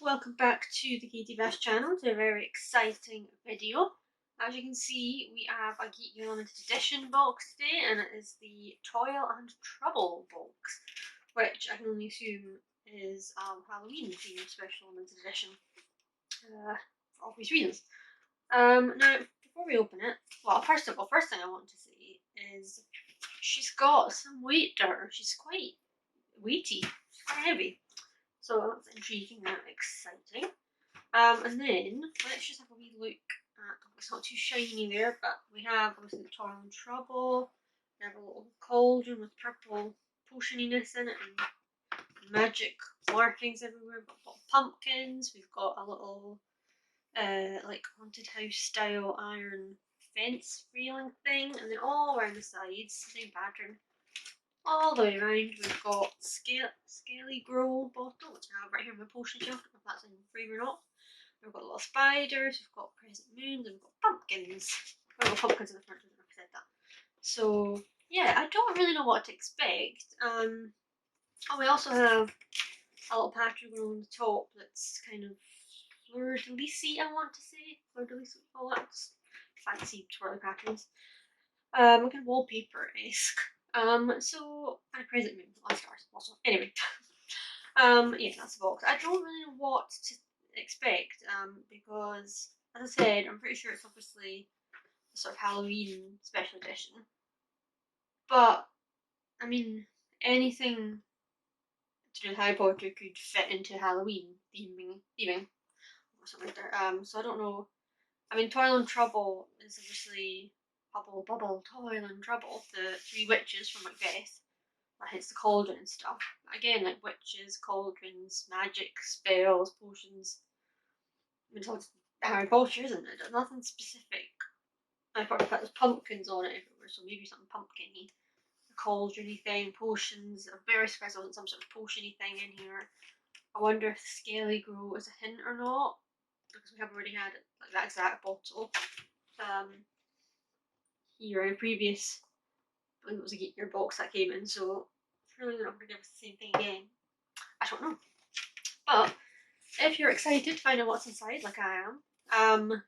welcome back to the Geekgear channel, to a very exciting video. As you can see, we have a Geekgear Limited Edition box today, and it is the Toil and Trouble box, which I can only assume is Halloween themed special limited edition, for obvious reasons. Now, before we open it, well, first thing I want to say is she's got some weight to her. She's quite weighty, she's quite heavy. So that's intriguing and exciting. And then let's just have a wee look at, it's not too shiny there, but we have obviously the Toil and Trouble. We have a little cauldron with purple potioniness in it and magic markings everywhere. We've got pumpkins, we've got a little like haunted house style iron fence railing thing, and then all around the sides, same pattern. All the way around, we've got Scaly Grow bottle, which I have right here in my potion shelf, if that's in frame or not. We've got little spiders, we've got crescent moons, and we've got pumpkins. We've got pumpkins in the front, I don't know if I said that. So, yeah, I don't really know what to expect. Oh, we also have a little pattern on the top that's kind of fleur-de-lis-y, I want to say. Fleur-de-lis, what we call that. Fancy twirly patterns. Kind of wallpaper-esque. So, and a present moon, last stars also. Anyway, yeah, that's the box. I don't really know what to expect, because, as I said, I'm pretty sure it's obviously a sort of Halloween special edition. But, I mean, anything to do with Harry Potter could fit into Halloween theming, or something like that. So I don't know. I mean, Toil and Trouble is obviously Bubble, Toil and Trouble, the three witches from Macbeth. Hence the cauldron and stuff. Again, like witches, cauldrons, magic, spells, potions. I mean, it's Harry Potter, isn't it? There's nothing specific. I thought there's pumpkins on it everywhere, so maybe something pumpkin-y. A cauldron-y thing, potions. I'm very surprised there wasn't some sort of potion-y thing in here. I wonder if Scaly Grow is a hint or not, because we have already had it, like that exact bottle. Here in a previous, I believe it was a Geekgear box that came in, so surely they're not going to give us the same thing again. I don't know. But if you're excited to find out what's inside, like I am,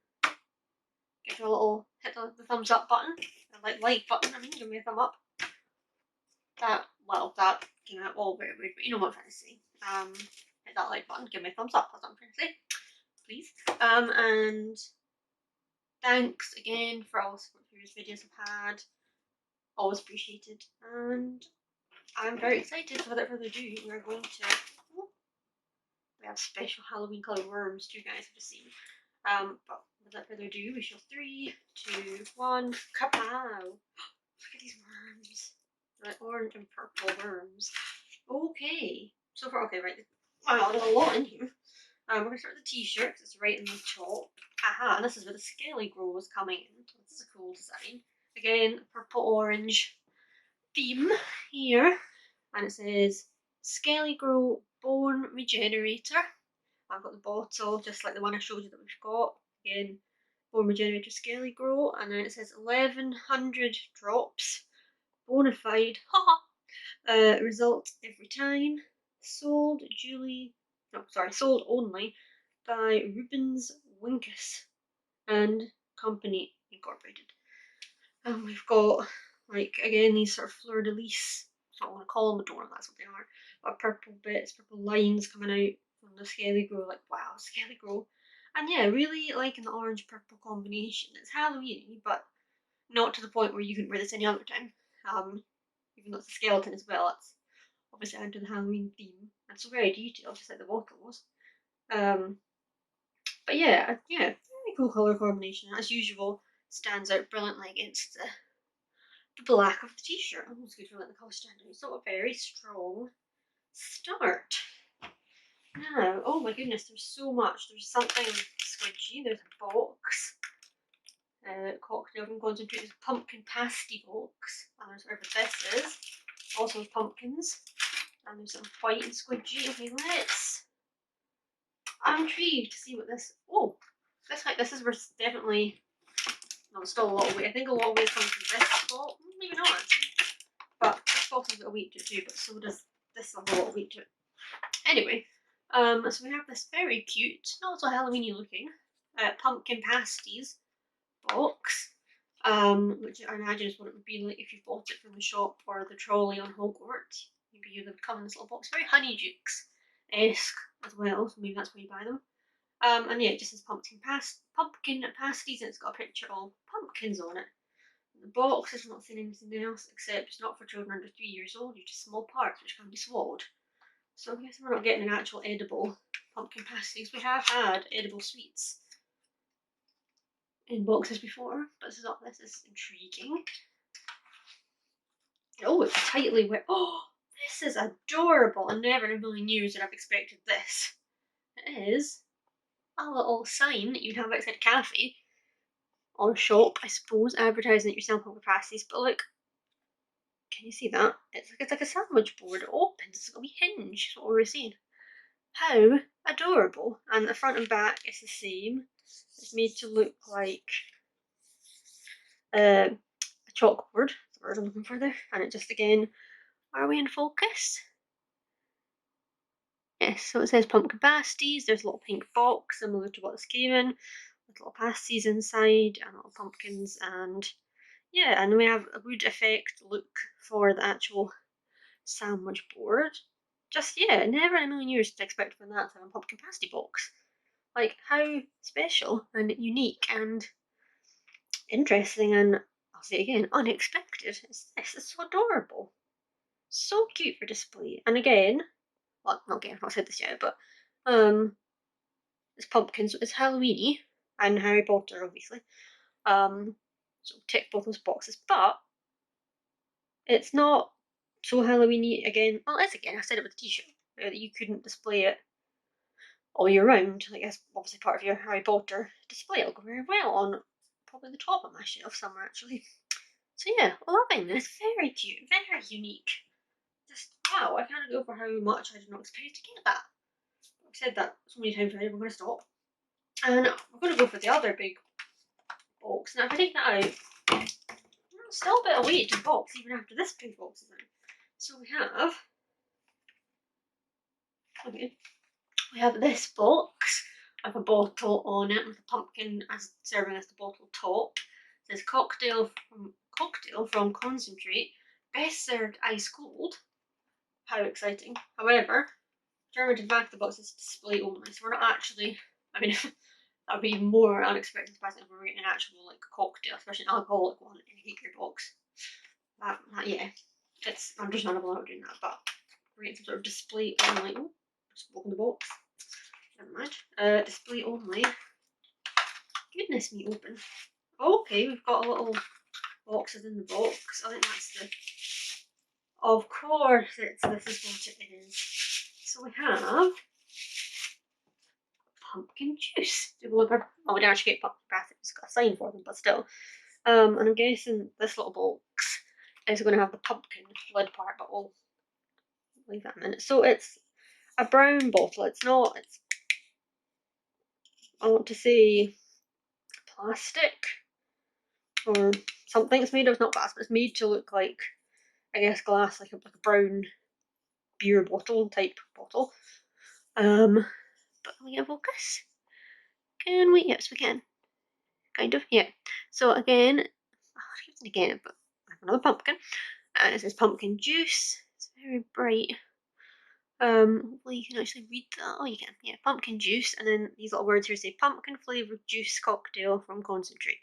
give it a little, hit the thumbs up button, the like button, give me a thumb up. That came out all very weird, but you know what I'm trying to say. Hit that like button, give me a thumbs up, that's what I'm trying to say. Please. And thanks again for all the support previous videos I've had. Always appreciated. And I'm very excited, so without further ado, we're going to, we have special Halloween coloured worms too, guys, I've just seen. But without further ado, we shall 3, 2, 1, kapow! Look at these worms. They're like orange and purple worms. Okay. So far, okay, right. Wow, there's a lot in here. We're going to start with the t-shirt, because it's right in the top. Aha, and this is where the Scaly Grow is coming in. This is a cool design. Again, purple-orange theme here. And it says, Scaly Grow Bone Regenerator. I've got the bottle, just like the one I showed you that we've got. Again, Bone Regenerator Scaly Grow. And then it says 1100 drops. Bonafide. Haha. Result every time. Sold only by Rubens Winkus and Company Incorporated. And we've got, like, again, these sort of fleur-de-lis, I don't want to call them, I don't know if that's what they are, but purple bits, purple lines coming out from the Scaly Grow, like, wow, Scaly Grow. And yeah, really liking the orange-purple combination. It's Halloween-y, but not to the point where you couldn't wear this any other time. Even though it's a skeleton as well, it's obviously under the Halloween theme. And so very detailed, just like the bottle was. But yeah, very cool colour combination. As usual, stands out brilliantly against the black of the t-shirt. Almost good for letting the colour stand out. So a very strong start. Now, oh my goodness, there's so much. There's something squidgy. There's a box. Cocktail from Concentrate. There's a pumpkin pasty box. And there's whatever this is. Also pumpkins. And there's some white and squidgy. Okay, let's. I'm intrigued to see what this. Oh, this is where definitely. No, it's still a lot of weight. I think a lot of weight comes from this bottle. Maybe not actually. But this bottle's got a weight to it too, but so does this have a lot of weight to it. Anyway, So we have this very cute, not so Halloweeny looking, pumpkin pasties box, which I imagine is what it would be like if you bought it from the shop or the trolley on Hogwarts. Maybe you would come in this little box, very Honeydukes-esque as well, so maybe that's where you buy them. And yeah, it just says pumpkin pasties, and it's got a picture of pumpkins on it. The box is not saying anything else except it's not for children under 3 years old, it's just small parts which can be swallowed. So I guess we're not getting an actual edible pumpkin pasties. We have had edible sweets in boxes before, but this is intriguing. Oh, it's tightly wet. Oh, this is adorable. And never in a million years would I've expected this. It is a little sign that you'd have outside a cafe or shop, I suppose, advertising that you're selling pumpkin pasties. But look, can you see that? It's like a sandwich board. It opens. It's got a wee hinge. That's what we were seeing. How adorable! And the front and back is the same. It's made to look like a chalkboard. That's the word I'm looking for there. And it just again, are we in focus? Yes, so it says pumpkin pasties. There's a little pink box similar to what this came in, with little pasties inside and little pumpkins, and yeah, and we have a wood effect look for the actual sandwich board. Just yeah, never in a million years did I expect from that to have a pumpkin pasty box. Like how special and unique and interesting and I'll say it again, unexpected is this. It's so adorable. So cute for display. And again, well, not again, I've not said this yet, but it's pumpkins, it's Halloweeny and Harry Potter, obviously. So tick both those boxes, but it's not so Halloweeny again. Well, it's again, I said it with the t-shirt, that you couldn't display it all year round. Like that's obviously part of your Harry Potter display. It'll go very well on probably the top of my shelf somewhere actually. So yeah, loving this. Very cute, very unique. Just wow, I can't go over how much I did not expect to get that. I've said that so many times already, we're going to stop. And we're going to go for the other big box. Now if I take that out, still a bit of weight to the box even after this big box is in. So we have this box with a bottle on it with a pumpkin as serving as the bottle top. It says cocktail from concentrate, best served ice cold. How exciting! However, German to the back of the box is display only, so we're not actually. I mean, that would be more unexpected if we were getting an actual like cocktail, especially an alcoholic one in a Geekgear box. That yeah, it's understandable not doing that, but we're getting some sort of display only. Oh, just open the box. Never mind. Display only. Goodness me, open. Okay, we've got a little boxes in the box. I think that's the. Of course, this is what it is. So we have pumpkin juice to go with our. Oh, we didn't actually get pumpkin bath. It's got a sign for them, but still. And I'm guessing this little box is going to have the pumpkin lid part, but we'll leave that a minute. So it's a brown bottle. It's not. It's. I want to say plastic or something. It's made of. It's not glass, but it's made to look like, I guess, glass, like a brown beer bottle type bottle. But can we get a focus? Can we? Yes, we can. Kind of, yeah. So again, but I have another pumpkin, and it says pumpkin juice. It's very bright. Hopefully you can actually read that. Oh, you can. Yeah, pumpkin juice, and then these little words here say pumpkin flavored juice cocktail from concentrate,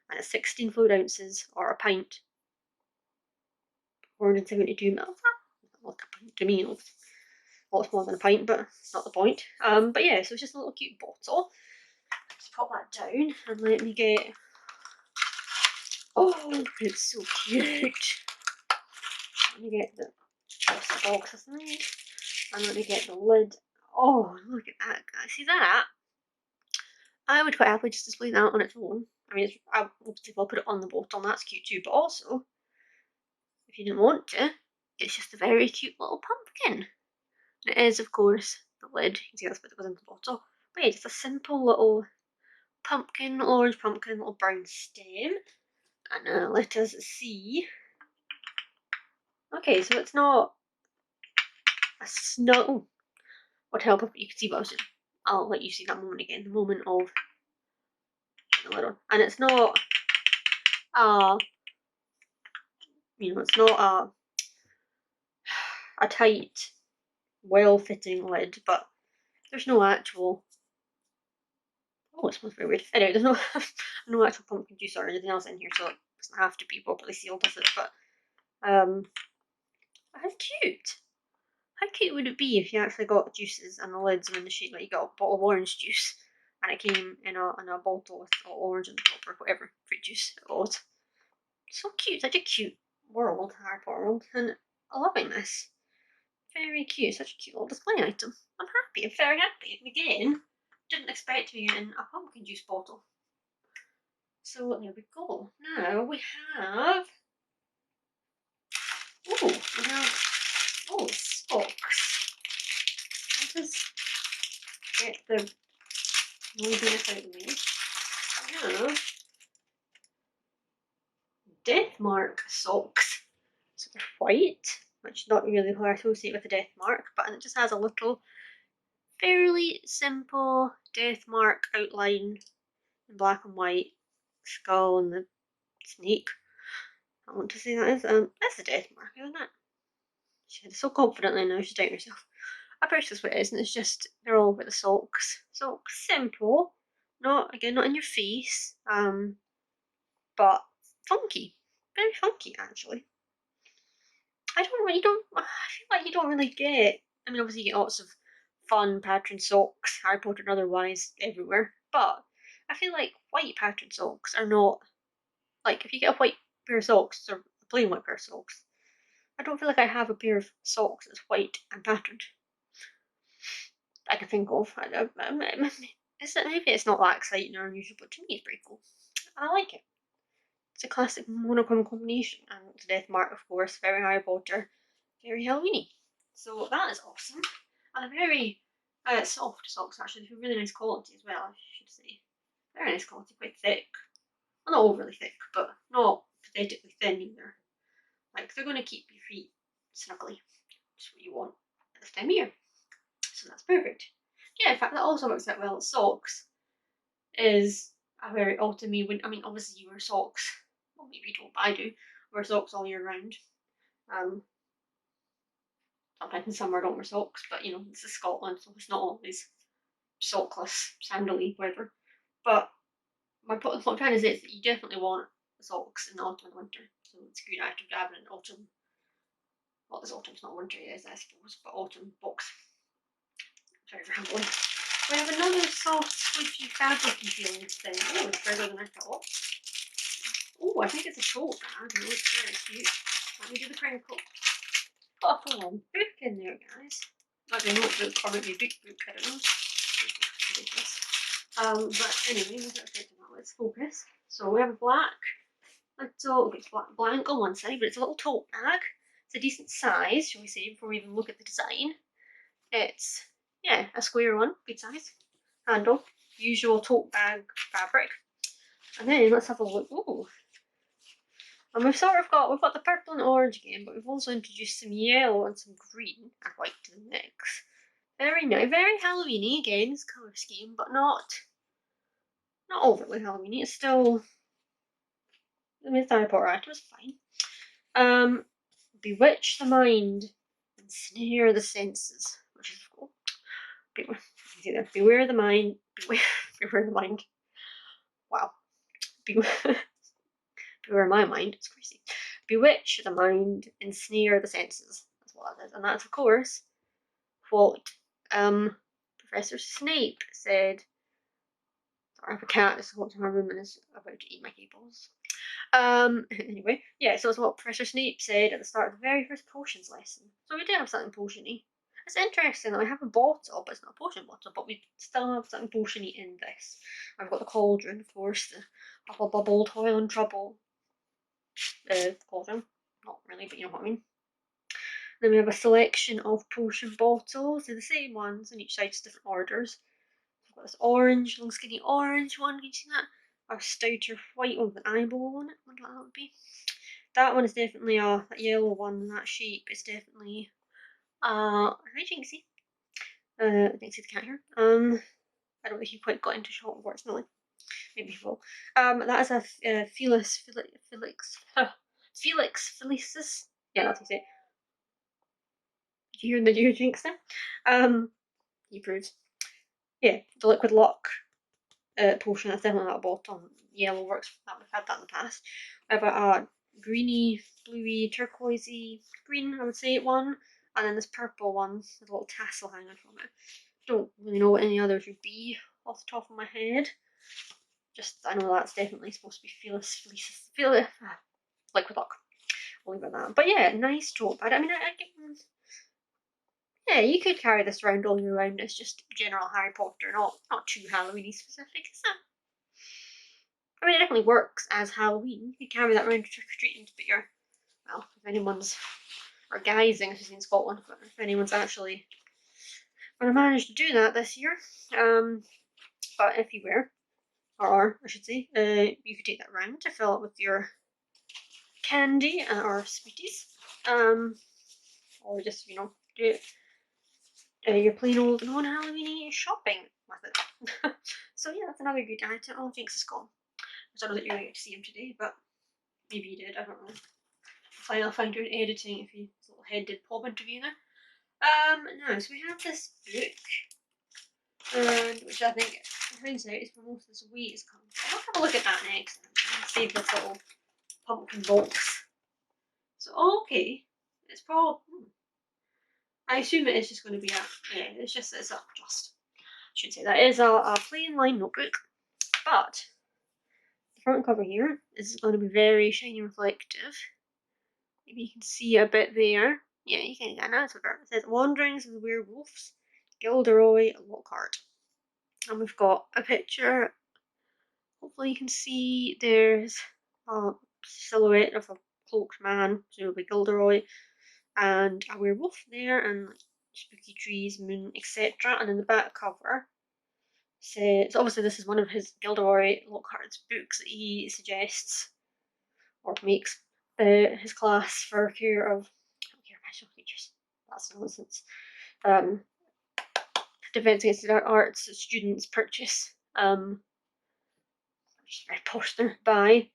and it's 16 fluid ounces or a pint. 472 ml. Like a pint to me, lots more than a pint, but not the point. But yeah, so it's just a little cute bottle. Let's pop that down and let me get. Oh, it's so cute. Let me get the box aside and let me get the lid. Oh, look at that, guys. See that? I would quite happily just display that on its own. I mean, obviously I'll put it on the bottle, and that's cute too, but also, if you didn't want to, it's just a very cute little pumpkin. And it is, of course, the lid. You can see that's what goes into the bottle. But yeah, just a simple little pumpkin, orange pumpkin, little brown stem. And let us see. Okay, so it's not a snow. would help if you could see what I was doing. I'll let you see that moment again, the moment of the lid on. And it's not it's not a tight, well-fitting lid, but there's no actual. Oh, it smells very weird. Anyway, there's no actual pumpkin juice or anything else in here, so it doesn't have to be properly sealed, does it? But how cute! How cute would it be if you actually got juices and the lids were in the shape like you got a bottle of orange juice and it came in a bottle with orange on the top or whatever fruit juice it was. So cute, such a cute world, Harry Potter world, and I'm loving this. Very cute, such a cute little display item. I'm happy, I'm very happy. And again, didn't expect to be getting a pumpkin juice bottle. So there we go. Now we have socks. I'll just get the noisiness out of the way. We have Death Mark socks. So they're white, which is not really how I associate with the Death Mark, but it just has a little fairly simple Death Mark outline in black and white, skull and the snake. I want to say that is that's the Death Mark, isn't it? She said it so confidently now she's doubting herself. I bet that's what it is, and it's just they're all over the socks. So simple, not in your face, but funky, very funky actually. I feel like you don't really get. I mean, obviously you get lots of fun pattern socks, Harry Potter and otherwise, everywhere. But I feel like white pattern socks are not like if you get a white pair of socks or a plain white pair of socks. I don't feel like I have a pair of socks that's white and patterned. I can think of. Maybe it's not that exciting or unusual, but to me it's pretty cool. And I like it. It's a classic monochrome combination, and the Death Mark, of course, very Harry Potter, very Halloweeny. So that is awesome, and a very soft socks actually, really nice quality as well, I should say. Very nice quality, quite thick. Well, not overly thick, but not pathetically thin either. Like they're going to keep your feet snuggly. That's what you want at this time of year. So that's perfect. Yeah, in fact, that also works out well. Socks is a very autumny. I mean, obviously you wear socks. Well, maybe you don't, but I do. Wear socks all year round. Sometimes in summer I don't wear socks, but you know, this is Scotland, so it's not always sockless, sandally weather. But what I'm trying to say is that you definitely want socks in the autumn and winter. So it's a good item to have in autumn. Well, this autumn's not winter yet, I suppose, but autumn box. Sorry for rambling. We have another soft, squishy, fabric-y feeling thing. Oh, it's bigger than I thought. Oh, I think it's a tote bag. It looks very cute. Let me do the crinkle. Got a full-on book in there, guys. Like a notebook or maybe a book, I don't know. But anyway, let's focus. So we have a black, it's blank on one side, but it's a little tote bag. It's a decent size, shall we say, before we even look at the design. It's, yeah, a square one, good size. Handle, usual tote bag fabric. And then let's have a look. Ooh. And we've got the purple and orange again, but we've also introduced some yellow and some green and white to the mix. Very nice, very Halloweeny again, this colour scheme, but not overly Halloweeny. It's still, I mean, it's Harry Potter item, it's fine. Bewitch the mind and snare the senses, which is cool. Beware the mind. Beware the mind. Wow. Beware my mind. It's crazy. Bewitch the mind, ensnare the senses. That's what that is, and that's of course what Professor Snape said. Sorry, I have a cat that's walked in my room and is about to eat my cables. Anyway, yeah, so it's what Professor Snape said at the start of the very first potions lesson. So we do have something potiony. It's interesting that we have a bottle, but it's not a potion bottle, but we still have something potiony in this. I've got the cauldron, of course, the bubble bubble, toil and trouble. Cauldron. Not really, but you know what I mean. Then we have a selection of potion bottles. They're the same ones, and each side's different orders. We've got this orange, long skinny orange one, can you see that? Our stouter white one with an eyeball on it. I wonder what that would be. That one is definitely that yellow one, that shape is definitely, I think you can see. Next to the cat here. I don't know if you quite got into short, unfortunately. Maybe you will. That is a Felix Felicis. Yeah, that's how you say it. Did you hear the new drinks there? He proves. Yeah, the liquid lock potion. That's definitely that bottom. Yellow works. We've had that in the past. We have a greeny, bluey, turquoisey green, I would say, one, and then this purple one with a little tassel hanging from it. Don't really know what any others would be off the top of my head. Just I know that's definitely supposed to be Felix liquid lock. I'll leave it at that. But yeah, nice tote pad. I mean, yeah, you could carry this around all year round. It's just general Harry Potter, not too Halloweeny specific. Is that? I mean, it definitely works as Halloween. You can carry that around trick or treating to put your, well, if anyone's, or guising, if it's in Scotland, but if anyone's actually going to manage to do that this year. But if you were, or I should say, you could take that around to fill it with your candy or sweeties. Or just, you know, do your plain old non-Halloweeny shopping with it. So yeah, that's another good item. Oh, Jinx is gone. I don't know that you're going to get to see him today, but maybe you did, I don't know. I'll find you in editing if his little head did pop into view there. Now, so we have this book, which I think, in hindsight, is where most of this weight is coming from. I'll have a look at that next, and save this little pumpkin box. So, okay, it's probably, I assume it is just going to be it's a I should say that is a plain line notebook, but the front cover here is going to be very shiny reflective. Maybe you can see a bit there. Yeah, you can get an answer. It says Wanderings of the Werewolves, Gilderoy Lockhart. And we've got a picture. Hopefully you can see there's a silhouette of a cloaked man, presumably Gilderoy, and a werewolf there, and spooky trees, moon, etc. And in the back cover says, obviously this is one of his Gilderoy Lockhart's books that he suggests or makes his class for fear of magical creatures. That's nonsense. Defense Against the Dark Arts students purchase. Just very posh there. Buy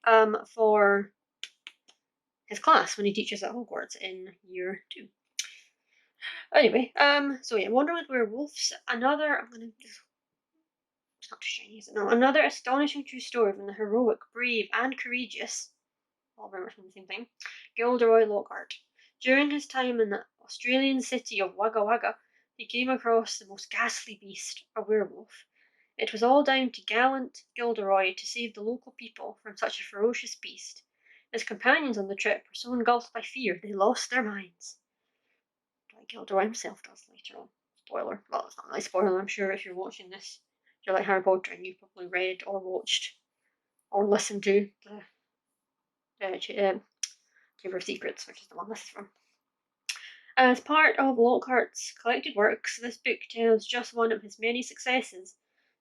for his class when he teaches at Hogwarts in year 2. Anyway, so yeah, Wonder with Werewolves. Another, it's not too shiny, is it? No, another astonishing true story from the heroic, brave, and courageous, all very much from the same thing, Gilderoy Lockhart. During his time in the Australian city of Wagga Wagga, he came across the most ghastly beast, a werewolf. It was all down to gallant Gilderoy to save the local people from such a ferocious beast. His companions on the trip were so engulfed by fear they lost their minds. Like Gilderoy himself does later on. Spoiler. Well, it's not really spoiler, I'm sure if you're watching this, you're like Harry Potter and you've probably read or watched or listened to the Chamber of Secrets, which is the one this is from. As part of Lockhart's collected works, this book tells just one of his many successes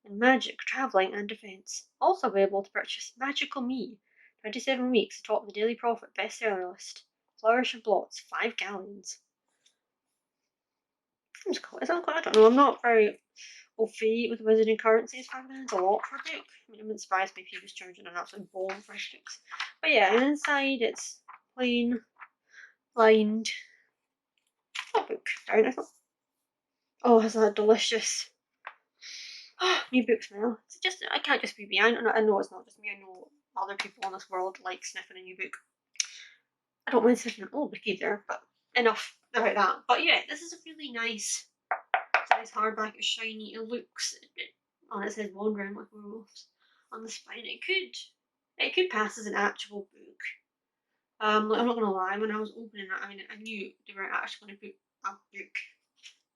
in magic, travelling, and defence. Also available to purchase Magical Me, 27 weeks atop the Daily Prophet bestseller list. Flourish of Blots, 5 galleons. Seems cool. I don't know, I'm not very au fait with wizarding currencies. 5 galleons a lot for a book. I mean, it wouldn't surprise me if he was charging an absolute bomb for his books. But yeah, and inside it's plain, lined book. Very nice. Oh, it has a delicious new book smell. It's just, I can't just be me. I know it's not just me. I know other people in this world like sniffing a new book. I don't mind sniffing an old book either, but enough about that. But yeah, this is a really nice hardback. It's shiny. It looks, it says Wandering with Werewolves on the spine. It could pass as an actual book. I'm not gonna lie. When I was opening it, I mean, I knew they were actually going to put a book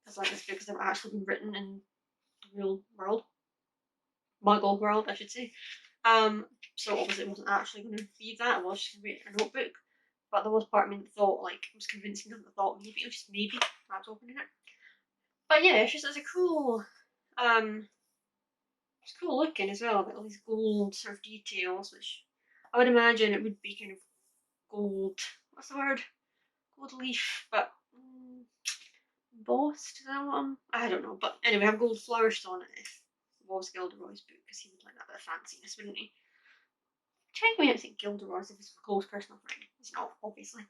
as like this book has never actually been written in the real world, Muggle world, I should say. So obviously it wasn't actually going to be that. It was just going to be a notebook. But there was part of me that thought, like, it was convincing them that thought maybe, just maybe, I was opening it. But yeah, it's a cool, it's cool looking as well. Like all these gold sort of details, which I would imagine it would be kind of gold. What's the word? Gold leaf, but embossed. Is that what I don't know. But anyway, I have gold flowers on it. If it was Gilderoy's book, because he would like that bit of fanciness, wouldn't he? Check me out to think Gilderoy's if he's a close personal friend. He's not, obviously.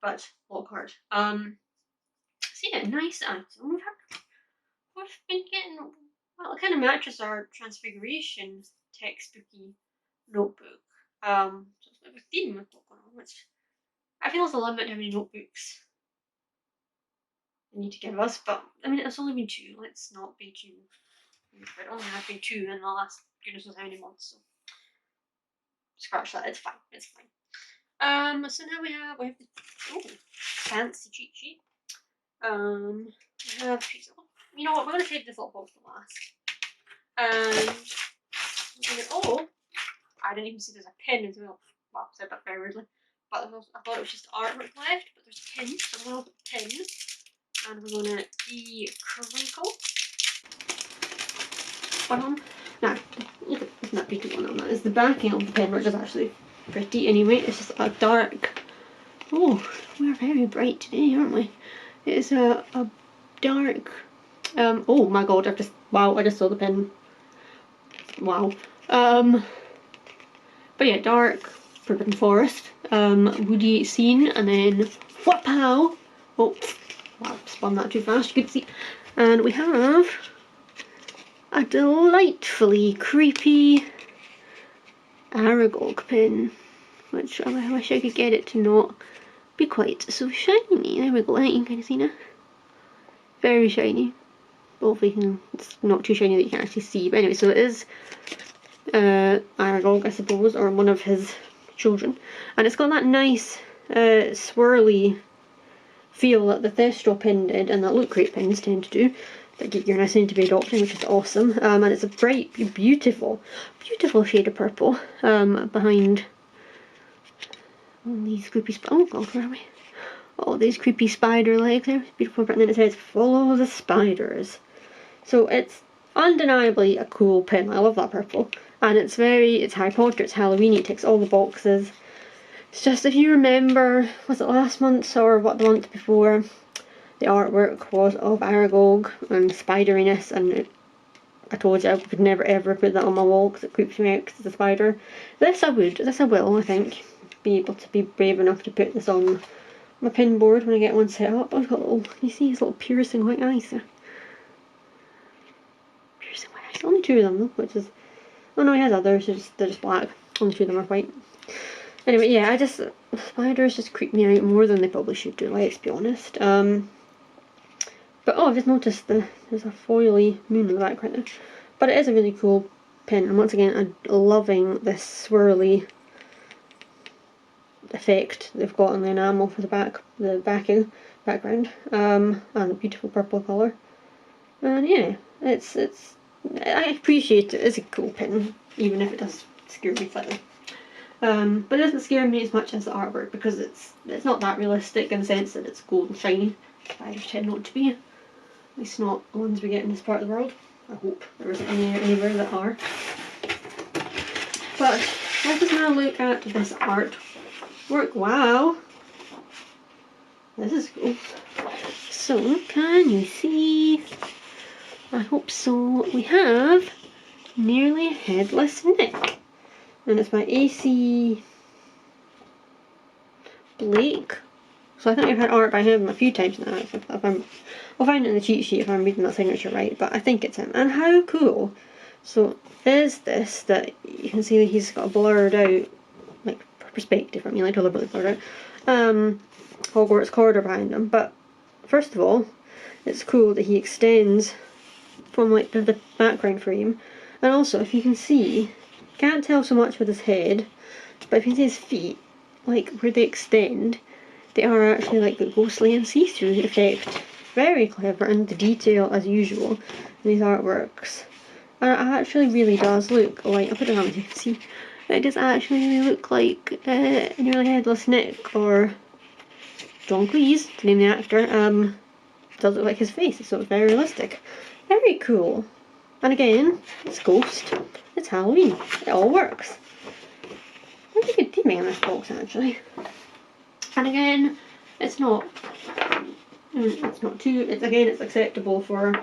But Lockhart. So yeah, nice item. We've been getting, well, it kind of matches our Transfiguration textbooky notebook. So it's a bit of a theme we've got going on, which I feel is a limit how many notebooks they need to give us, but I mean, it's only been 2. Let's not be too. It only has been 2 in the last goodness knows how many months, so scratch that. It's fine. It's fine. So now we have the fancy cheat sheet. We have pizza. You know what? We're gonna save this little box for last. And I didn't even see there's a pen as well. Well, I said that very weirdly. But I thought it was just artwork left, but there's pins. So I'm gonna open the pins, and we're gonna de-crinkle one of them. Now, isn't that beautiful? No, that is the backing of the pen, which is actually pretty anyway. It's just a dark. Oh, we're very bright today, aren't we? It's a dark. Oh my god! I just saw the pen. Wow. But yeah, dark forbidden forest, woody scene, and then whapow! Oh, wow, spun that too fast. You could see, and we have a delightfully creepy Aragog pin, which I wish I could get it to not be quite so shiny. There we go. I think you can kind of see now. Very shiny. Hopefully it's not too shiny that you can actually see. But anyway, so it is Aragog, I suppose, or one of his children. And it's got that nice swirly feel that the Thestral pin did, and that Loot Crate pins tend to do, that Geekgear now seem to be adopting, which is awesome. And it's a bright, beautiful shade of purple behind all these creepy oh god, where are we? All these creepy spider legs there. Beautiful, and then it says, follow the spiders. So it's undeniably a cool pin. I love that purple. And it's Harry Potter, it's Halloween, it ticks all the boxes. It's just, if you remember, was it last month or what, the month before, the artwork was of Aragog and spideriness, and I told you I would never ever put that on my wall because it creeps me out because it's a spider. This I will, I think, be able to be brave enough to put this on my pin board when I get one set up. I've got little, you see his little piercing white eyes there. Piercing white eyes, only 2 of them though, which is, oh no, he has others, they're just black. Only 2 of them are white. Anyway, yeah, spiders just creep me out more than they probably should do, let's be honest. But oh, I've just noticed there's a foily moon in the background there. But it is a really cool pin, and once again, I'm loving this swirly effect they've got on the enamel for the background, and the beautiful purple colour. And yeah, I appreciate it. It's a cool pin, even if it does scare me slightly. But it doesn't scare me as much as the artwork, because it's not that realistic in the sense that it's gold and shiny. Spiders tend not to be, at least not the ones we get in this part of the world. I hope there isn't anywhere that are. But let us now look at this artwork. Wow, this is cool. So can you see? I hope so. We have Nearly Headless Nick, and it's by AC Blake. So I think we've had art by him a few times now. I'll find it in the cheat sheet if I'm reading that signature right, but I think it's him. And how cool! So is this that you can see that he's got a blurred out, like perspective, I mean, like deliberately blurred out, Hogwarts corridor behind him. But first of all, it's cool that he extends from like the background frame. And also, if you can see, can't tell so much with his head, but if you can see his feet, like where they extend, they are actually like the ghostly and see-through effect. Very clever, and the detail as usual in these artworks. And it actually really does look like, I'll put it on so you can see, it does actually really look like Nearly Headless Nick, or John Cleese, to name the actor. It does look like his face, so it's very realistic. Very cool. And again, it's Ghost, it's Halloween, it all works. Really good theming in this box actually. And again, it's not It's not too, it's acceptable for,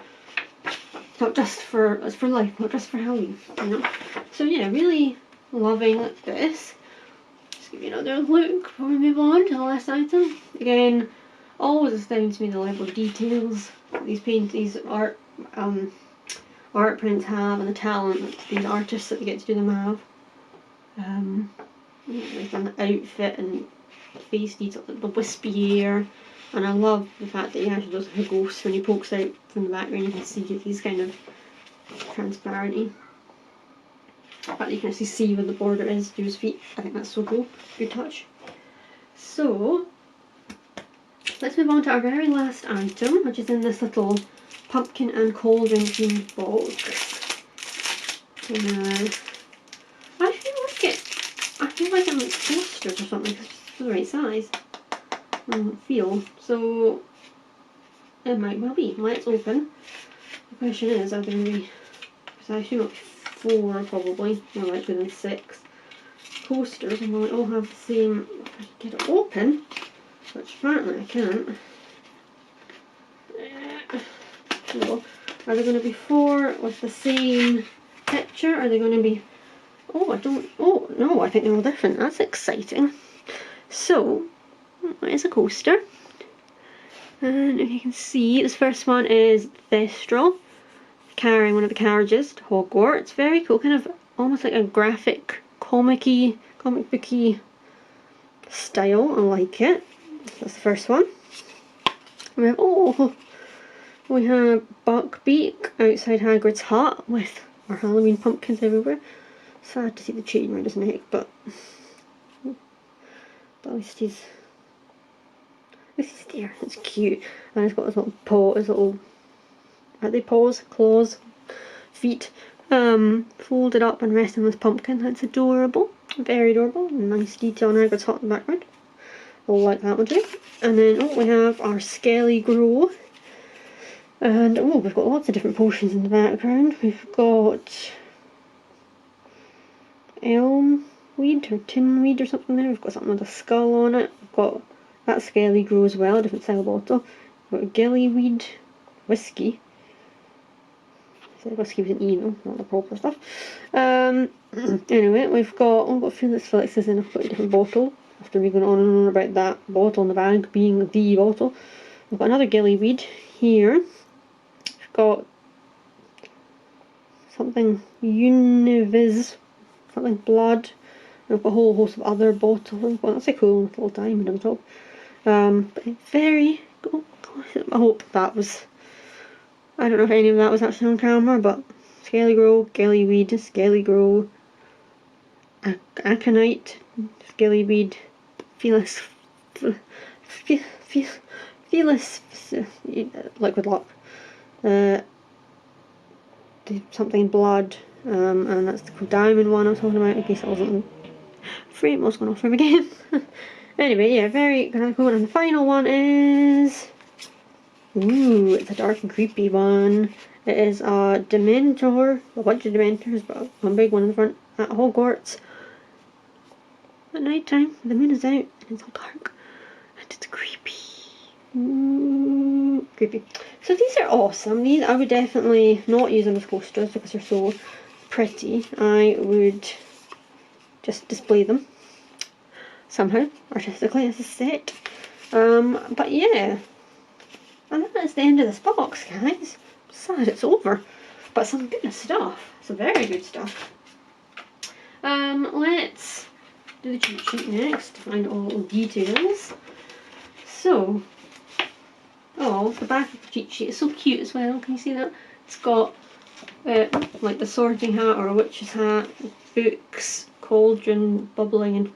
not just for, it's for life, not just for Halloween, you know. So yeah, really loving this. Just give you another look before we move on to the last item. Again, always astounds me the level of details these art prints have, and the talent that these artists that they get to do them have. They've done the outfit and face detail, the wispy hair, and I love the fact that he actually does like a ghost when he pokes out from the background. You can see he's kind of transparency. The fact that you can actually see where the border is to his feet, I think that's so cool. Good touch. So let's move on to our very last item, which is in this little pumpkin and cauldron themed box. I feel like it looks posters or something, because it's the right size and feel. So it might well be. Let's open. The question is, are there going to be, because I assume it'll be 4 probably, more likely than 6 posters, and will it all have the same, if I can get it open, which apparently I can't. No. Are there going to be 4 with the same picture? Are they going to be, oh no, I think they're all different. That's exciting. So, there's a coaster. And if you can see, this first one is Thestral, carrying one of the carriages to Hogwarts. Very cool, kind of almost like a graphic, comic booky style. I like it. That's the first one. We have Buckbeak outside Hagrid's hut with our Halloween pumpkins everywhere. Sad to see the chain around his neck, but at least he's there. It's cute, and he's got his little paw, his little, are they paws, claws, feet, folded up and resting on this pumpkin. That's adorable, very adorable. Nice detail on Hagrid's hut in the background. I'll like that one too. And then we have our Skelly Grow. And we've got lots of different potions in the background. We've got elm weed or tin weed or something there. We've got something with a skull on it. We've got that Skelly Grow as well, a different style bottle. We've got gillyweed whiskey. So whiskey with an E, no, not the proper stuff. Anyway, we've got Felix is in a completely different bottle. After me going on and on about that bottle in the bag being the bottle. We've got another gillyweed here. We've got something Univis, something blood. And we've got a whole host of other bottles. Well, that's a cool little diamond on the top. But it's very cool. I hope that was, I don't know if any of that was actually on camera, but Skelly Grow, gillyweed, Skelly Grow, aconite, gillyweed, Felis, liquid luck, something blood, and that's the diamond one I was talking about, in case I wasn't frame was going off frame again. Anyway, yeah, very kind of cool. And the final one is, it's a dark and creepy one. It is a Dementor, a bunch of Dementors, but one big one in the front at Hogwarts. At night time, the moon is out and it's all dark and it's creepy. Creepy. So these are awesome. These I would definitely not use them as coasters because they're so pretty. I would just display them somehow artistically as a set. But yeah, and that's the end of this box, guys. Sad it's over, but some good stuff. Some very good stuff. Let's do the cheat sheet next to find all the details. So, the back of the cheat sheet is so cute as well. Can you see that? It's got like the sorting hat or a witch's hat, books, cauldron bubbling and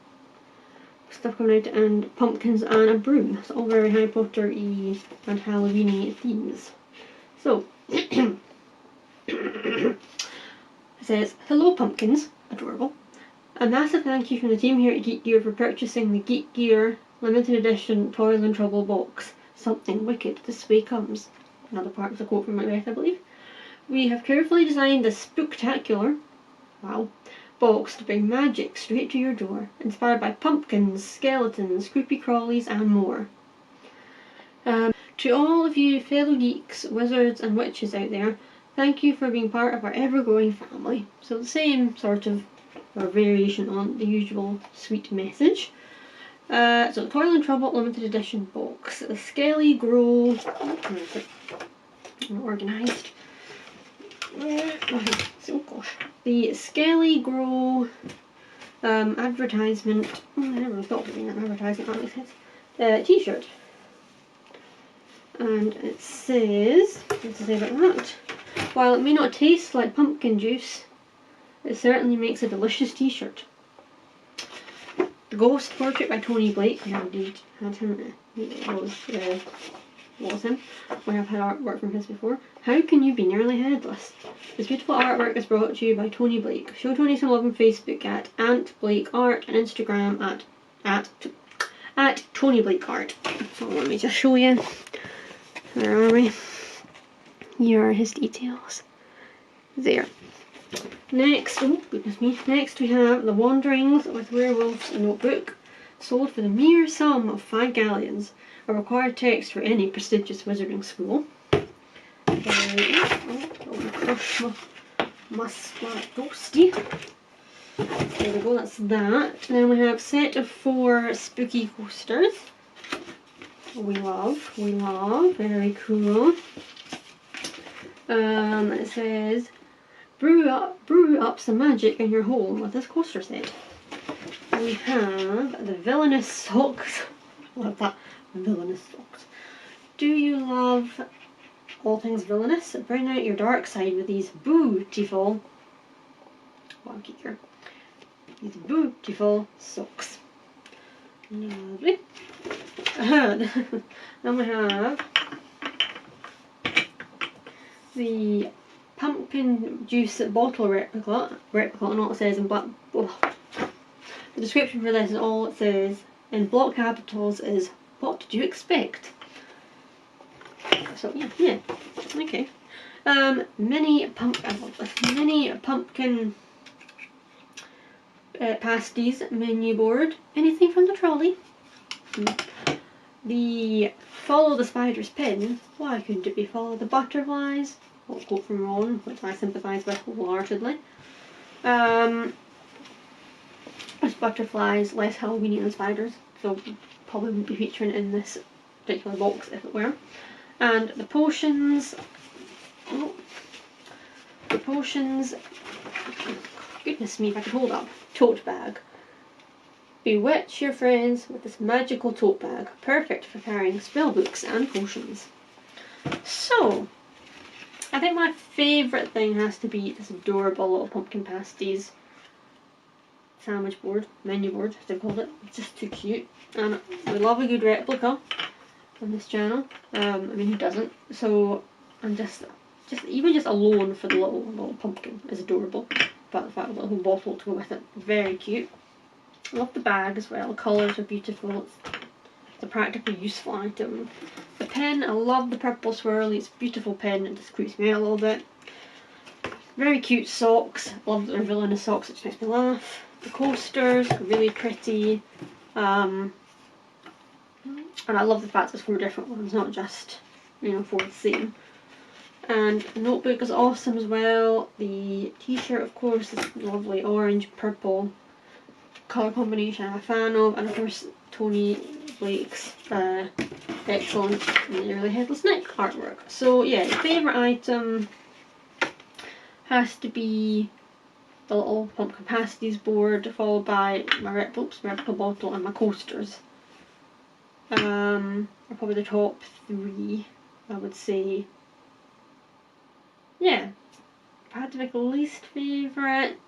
stuff coming out, and pumpkins and a broom. It's all very Harry Potter-y and Halloween-y themes. So, it says, "Hello pumpkins," adorable. "A massive thank you from the team here at Geekgear for purchasing the Geekgear limited edition Toil and Trouble box. Something wicked this way comes." Another part of the quote from Macbeth, I believe. "We have carefully designed this spooktacular, wow, box to bring magic straight to your door, inspired by pumpkins, skeletons, creepy crawlies and more. To all of you fellow geeks, wizards and witches out there, thank you for being part of our ever-growing family. So the same sort of variation on the usual sweet message. So the Toil and Trouble limited edition box. The Skelly Grow... Where is it? Organised. Oh gosh. The Skelly Grow advertisement. I never thought of being an advertisement, that makes sense. T-shirt. And it says, what's it say about that? While it may not taste like pumpkin juice, it certainly makes a delicious t-shirt. The Ghost Portrait by Tony Blake. We have indeed had him. Was him. We have had artwork from his before. How Can You Be Nearly Headless? This beautiful artwork is brought to you by Tony Blake. Show Tony some love on Facebook at @BlakeArt and Instagram at Tony Blake Art. So let me just show you. Where are we? Here are his details. There. Next, oh goodness me, next we have The Wanderings with Werewolves Notebook, sold for the mere sum of 5 galleons, a required text for any prestigious wizarding school. Crush my ghosty. There we go, that's that. Then we have set of 4 spooky coasters. We love, very cool. It says, brew up some magic in your home with this coaster set. We have the Villainous Socks. Love that, Villainous Socks. Do you love all things villainous? Bring out your dark side with these beautiful, these beautiful socks. Lovely. Then we have the pumpkin juice bottle replica, and all it says in black. Oh, the description for this is all it says in block capitals is, "What did you expect?" So yeah, okay. Mini pumpkin pasties menu board. Anything from the trolley. The Follow the Spider's pin. Why couldn't it be Follow the Butterflies? A quote from Ron, which I sympathise with wholeheartedly. There's butterflies, less Halloweeny than spiders, so probably wouldn't be featuring in this particular box if it were. And the potions. Oh, the potions. Goodness me, if I could hold up. Tote bag. Bewitch your friends with this magical tote bag, perfect for carrying spell books and potions. So, I think my favourite thing has to be this adorable little pumpkin pasties sandwich board, menu board as they called it. It's just too cute, and we love a good replica on this channel. I mean, who doesn't? So I'm just alone for the little pumpkin is adorable. But the fact of the little bottle to go with it, very cute. I love the bag as well. The colours are beautiful. It's a practically useful item. The pen, I love the purple swirly. It's a beautiful pen. It just creeps me out a little bit. Very cute socks. Love their Villainous Socks, which makes me laugh. The coasters are really pretty. And I love the fact there's 4 different ones, not just 4 the same. And the notebook is awesome as well. The t-shirt, of course, is lovely orange, purple colour combination I'm a fan of, and of course Tony Blake's excellent Nearly Headless Nick artwork. So yeah, the favourite item has to be the little pumpkin pasties board, followed by my replica bottle and my coasters. Are probably the top 3, I would say. Yeah, if I had to make a least favourite,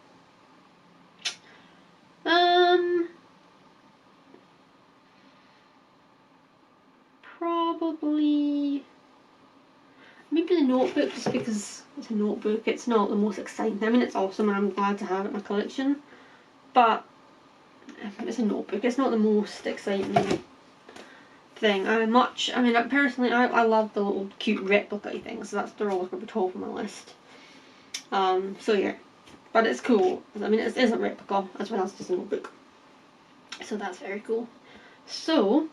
probably maybe the notebook, just because it's a notebook. It's not the most exciting. I mean, it's awesome and I'm glad to have it in my collection, but it's a notebook. It's not the most exciting thing. Personally, I love the little cute replica things, so they're all at the top of my list. So yeah, but it's cool. I mean, it isn't replica as well as just a notebook, so that's very cool. So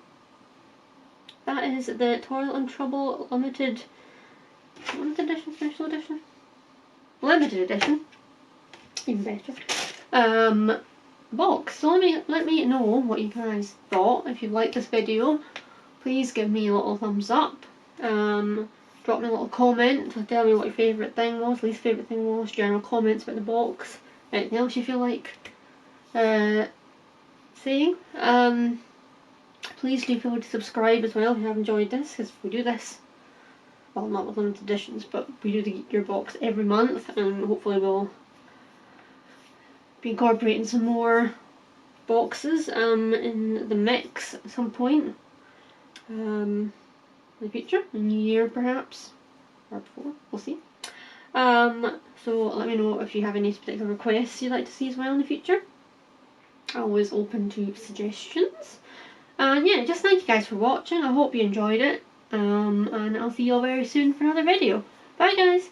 that is the Toil and Trouble limited edition, special edition, limited edition, even better, box. So let me know what you guys thought. If you liked this video, please give me a little thumbs up. Drop me a little comment to tell me what your favourite thing was, least favourite thing was, general comments about the box, anything else you feel like saying. Please do feel free to subscribe as well if you have enjoyed this, because we do this, well, not with limited editions, but we do the Geekgear box every month, and hopefully we'll be incorporating some more boxes in the mix at some point in the future, a new year perhaps, or before, we'll see. So let me know if you have any particular requests you'd like to see as well in the future. Always open to suggestions. And yeah, just thank you guys for watching. I hope you enjoyed it. And I'll see you all very soon for another video. Bye guys!